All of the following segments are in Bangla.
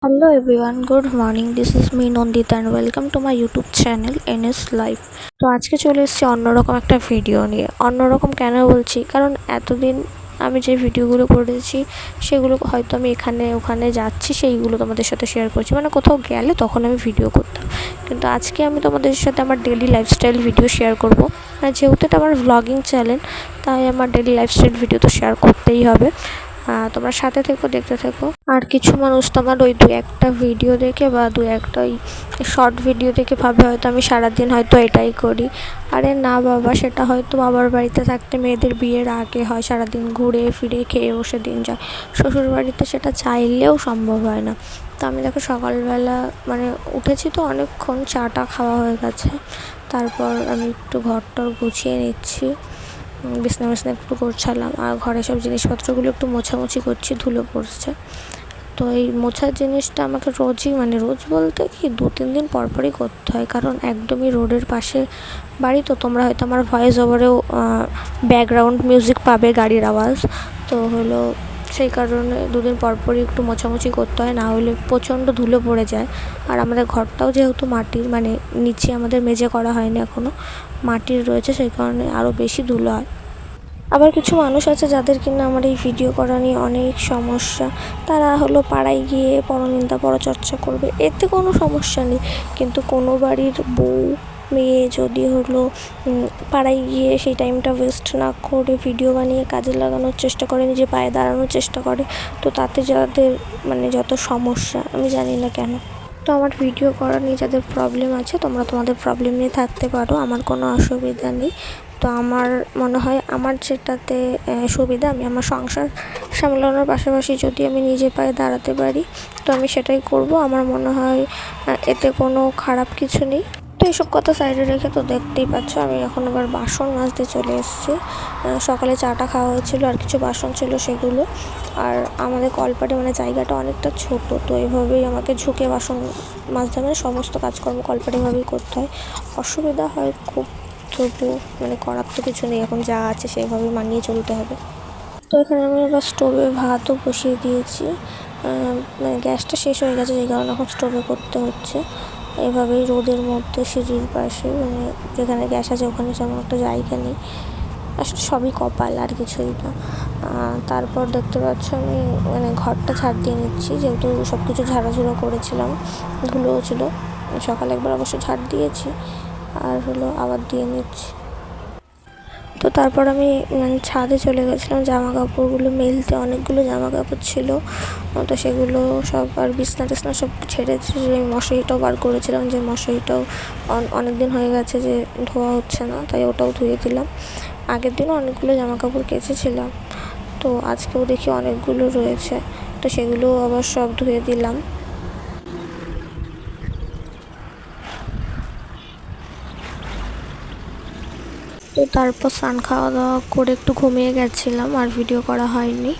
Hello everyone, good morning. This is me Nandita and welcome to my YouTube channel NS Life. তো আজকে চলে এসেছি অন্যরকম একটা ভিডিও নিয়ে। অন্যরকম কেন বলছি, কারণ এতদিন আমি যে ভিডিওগুলো করেছি সেগুলো হয়তো আমি এখানে ওখানে যাচ্ছি সেইগুলো তোমাদের সাথে শেয়ার করছি, মানে কোথাও গেলে তখন আমি ভিডিও করতাম। কিন্তু আজকে আমি তোমাদের সাথে আমার ডেলি লাইফস্টাইল ভিডিও শেয়ার করব। যেহেতু এটা আমার ভ্লগিং চ্যানেল, তাই আমার ডেলি লাইফস্টাইল ভিডিও তো শেয়ার করতেই হবে। তোমরা সাথে থেকো, দেখতে থেকো। আর কিছু মানুষ তোমার ওই দু একটা ভিডিও দেখে বা দু একটা ওই শর্ট ভিডিও দেখে ভাবে হয়তো আমি সারাদিন হয়তো এটাই করি। আরে না বাবা, সেটা হয়তো বাবার বাড়িতে থাকতে মেয়েদের বিয়ের আগে হয়, সারাদিন ঘুরে ফিরে খেয়ে বসে দিন যায়। শ্বশুর বাড়িতে সেটা চাইলেও সম্ভব হয় না। তো আমি দেখো সকালবেলা মানে উঠেছি, তো অনেকক্ষণ চাটা খাওয়া হয়ে গেছে। তারপর আমি একটু ঘরটর গুছিয়ে নিচ্ছি, বিছনা একটু গোছালাম, আর ঘরে সব জিনিসপত্রগুলো একটু মোছামুছি করছি, ধুলো পড়ছে। তো এই মোছার জিনিসটা আমাকে রোজই, মানে রোজ বলতে কি 2-3 দিন পরপরই করতে হয়, কারণ একদমই রোডের পাশে বাড়ি। তো তোমরা হয়তো আমার ভয়েস ওভারেও ব্যাকগ্রাউন্ড মিউজিক পাবে, গাড়ির আওয়াজ। তো হলো সেই কারণে 2 দিন পরপরই একটু মোছামুছি করতে হয়, না হলে প্রচণ্ড ধুলো পড়ে যায়। আর আমাদের ঘরটাও যেহেতু মাটির, মানে নিচে আমাদের মেঝে করা হয়নি এখনও, মাটির রয়েছে, সেই কারণে আরও বেশি ধুলো হয়। আবার কিছু মানুষ আছে যাদের কিনা আমার এই ভিডিও করা নিয়ে অনেক সমস্যা। তারা হলো পাড়ায় গিয়ে পরনিন্দা পরচর্চা করবে, এতে কোনো সমস্যা নেই। কিন্তু কোনো বাড়ির বউ মেয়ে যদি হলো পাড়ায় গিয়ে সেই টাইমটা ওয়েস্ট না করে ভিডিও বানিয়ে কাজে লাগানোর চেষ্টা করে, নিজে পায়ে দাঁড়ানোর চেষ্টা করে, তো তাতে যাদের মানে যত সমস্যা, আমি জানি না কেন। তো আমার ভিডিও করা নিয়ে যাদের প্রবলেম আছে, তোমরা তোমাদের প্রবলেম নিয়ে থাকতে পারো, আমার কোনো অসুবিধা নেই। তো আমার মনে হয় আমার যেটাতে সুবিধা, আমি আমার সংসার সামলানোর পাশাপাশি যদি আমি নিজে পায়ে দাঁড়াতে পারি, তো আমি সেটাই করব। আমার মনে হয় এতে কোনো খারাপ কিছু নেই। তো এইসব কথা সাইডে রেখে তো দেখতেই পাচ্ছ আমি এখন আবার বাসন মাজতে চলে এসেছি। সকালে চাটা খাওয়া হয়েছিল, আর কিছু বাসন ছিল সেগুলো। আর আমাদের কলপাটে মানে জায়গাটা অনেকটা ছোট, তো এইভাবেই আমাকে ঝুঁকে বাসন মাজতে হবে, সমস্ত কাজকর্ম কলপাটেভাবেই করতে হয়। অসুবিধা হয় খুব, তবু মানে করার তো কিছু নেই, এখন যা আছে সেইভাবেই মানিয়ে চলতে হবে। তো এখানে আমি আবার স্টোভে ভাতও বসিয়ে দিয়েছি। মানে গ্যাসটা শেষ হয়ে গেছে, সেই কারণে এখন স্টোভে করতে হচ্ছে। এভাবেই রোদের মধ্যে সিঁড়ির পাশে, মানে যেখানে গ্যাস আছে ওখানে সেমন একটা জায়গা নেই। আসলে সবই কপাল, আর কিছুই না। তারপর দেখতে পাচ্ছ আমি মানে ঘরটা ঝাড় দিয়ে নিচ্ছি, যেহেতু সব কিছু ঝাড়াঝুড়ো করেছিলাম, ধুলোও ছিল। সকালে একবার অবশ্য ঝাড় দিয়েছি, আর হলো আবার দিয়ে নিচ্ছি। তো তারপর আমি মানে ছাদে চলে গেছিলাম জামা কাপড়গুলো মেলতে, অনেকগুলো জামা কাপড় ছিল। তো সেগুলো সব আর বিছনা টিছনা সব ছেড়েছি, যে মশারিটাও বার করেছিলাম, যে মশারিটাও অনেক দিন হয়ে গেছে যে ধোয়া হচ্ছে না, তাই ওটাও ধুয়ে দিলাম। আগের দিনও অনেকগুলো জামা কাপড় কেচেছিলাম, তো আজকেও দেখি অনেকগুলো রয়েছে, তো সেগুলো আবার সব ধুয়ে দিলাম। তো তারপর স্নান খাওয়া দাওয়া করে একটু ঘুমিয়ে গেছিলাম, আর ভিডিও করা হয়নি।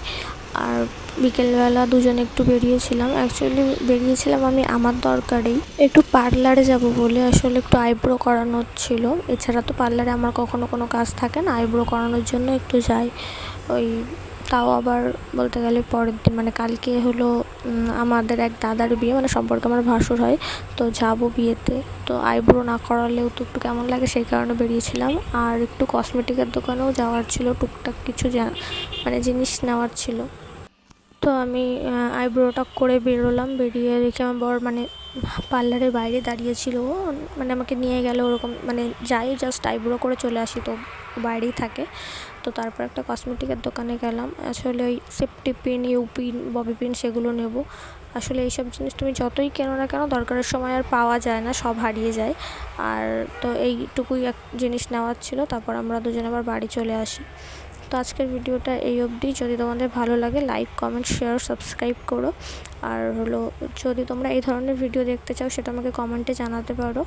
আর বিকেলবেলা দুজনে একটু বেরিয়েছিলাম, অ্যাকচুয়ালি বেরিয়েছিলাম আমি আমার দরকারেই, একটু পার্লারে যাব বলে। আসলে একটু আইব্রো করানোর ছিল, এছাড়া তো পার্লারে আমার কখনো কোনো কাজ থাকে না, আইব্রো করানোর জন্য একটু যাই। ওই তাও আবার বলতে গেলে পরের দিন, মানে কালকে হলো আমাদের এক দাদার বিয়ে, মানে সম্পর্কে আমার ভাসুর হয়, তো যাবো বিয়েতে। তো আইব্রো না করালেও তো একটু কেমন লাগে, সেই কারণে বেরিয়েছিলাম। আর একটু কসমেটিকের দোকানেও যাওয়ার ছিল, টুকটাক কিছু মানে জিনিস নেওয়ার ছিল। তো আমি আইব্রোটা করে বেরোলাম, বেরিয়ে দেখি আমার বর মানে পার্লারের বাইরে দাঁড়িয়েছিল, মানে আমাকে নিয়ে গেল ওরকম, মানে যাই জাস্ট আইব্রো করে চলে আসি, তো বাইরেই থাকে। তো তারপর একটা কসমেটিকের দোকানে গেলাম, আসলে ওই safety pin, U pin, Bobby pin সেগুলো নেব। আসলে এইসব জিনিস তুমি যতই কেনো না কেন, দরকারের সময় আর পাওয়া যায় না, সব হারিয়ে যায়। আর তো এইটুকুই এক জিনিস নেওয়ার ছিল, তারপর আমরা দুজনে আবার বাড়ি চলে আসি। তো আজকের ভিডিওটা এই অবধি। যদি তোমাদের ভালো লাগে লাইক, কমেন্ট, শেয়ার, সাবস্ক্রাইব করো। আর হলো যদি তোমরা এই ধরনের ভিডিও দেখতে চাও, সেটা আমাকে কমেন্টে জানাতে পারো।